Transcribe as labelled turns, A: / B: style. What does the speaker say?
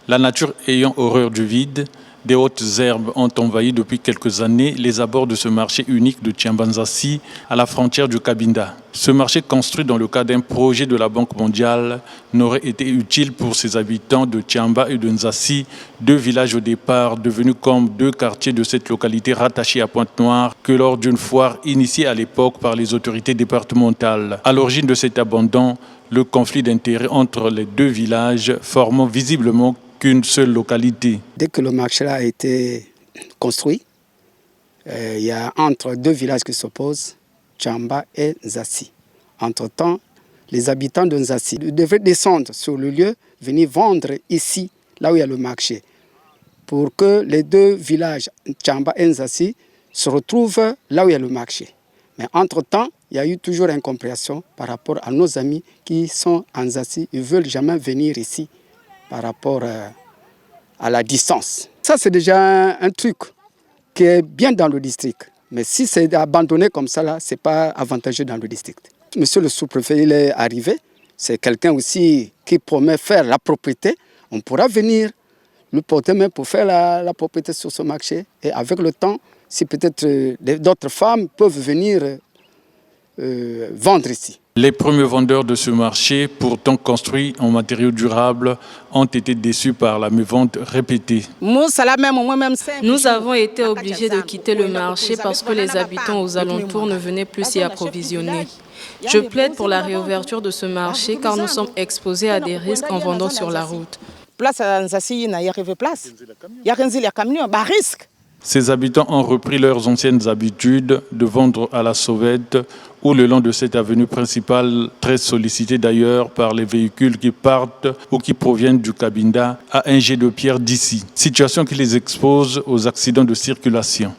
A: La nature ayant horreur du vide, des hautes herbes ont envahi depuis quelques années les abords de ce marché unique de Tiambanzassi à la frontière du Cabinda. Ce marché construit dans le cadre d'un projet de la Banque mondiale n'aurait été utile pour ses habitants de Tiamba et de Nzassi, deux villages au départ devenus comme deux quartiers de cette localité rattachée à Pointe-Noire que lors d'une foire initiée à l'époque par les autorités départementales. À l'origine de cet abandon, le conflit d'intérêts entre les deux villages formant visiblement qu'une seule localité.
B: Dès que le marché a été construit, il y a entre deux villages qui s'opposent, Tiamba et Nzassi. Entre-temps, les habitants de Nzassi devaient descendre sur le lieu, venir vendre ici, là où il y a le marché, pour que les deux villages, Tiamba et Nzassi, se retrouvent là où il y a le marché. Mais entre-temps, il y a eu toujours incompréhension par rapport à nos amis qui sont en Nzassi. Ils ne veulent jamais venir ici par rapport à la distance. Ça, c'est déjà un truc qui est bien dans le district. Mais si c'est abandonné comme ça, là, ce n'est pas avantageux dans le district. Monsieur le sous-préfet, il est arrivé. C'est quelqu'un aussi qui promet faire la propriété. On pourra venir lui porter main pour faire la propriété sur ce marché. Et avec le temps, si peut-être d'autres femmes peuvent venir vendre ici.
A: Les premiers vendeurs de ce marché, pourtant construit en matériaux durables, ont été déçus par la mévente répétée.
C: Nous avons été obligés de quitter le marché parce que les habitants aux alentours ne venaient plus s'y approvisionner. Je plaide pour la réouverture de ce marché car nous sommes exposés à des risques en vendant sur la route.
A: Ces habitants ont repris leurs anciennes habitudes de vendre à la sauvette ou le long de cette avenue principale, très sollicitée d'ailleurs par les véhicules qui partent ou qui proviennent du Cabinda à un jet de pierre d'ici. Situation qui les expose aux accidents de circulation.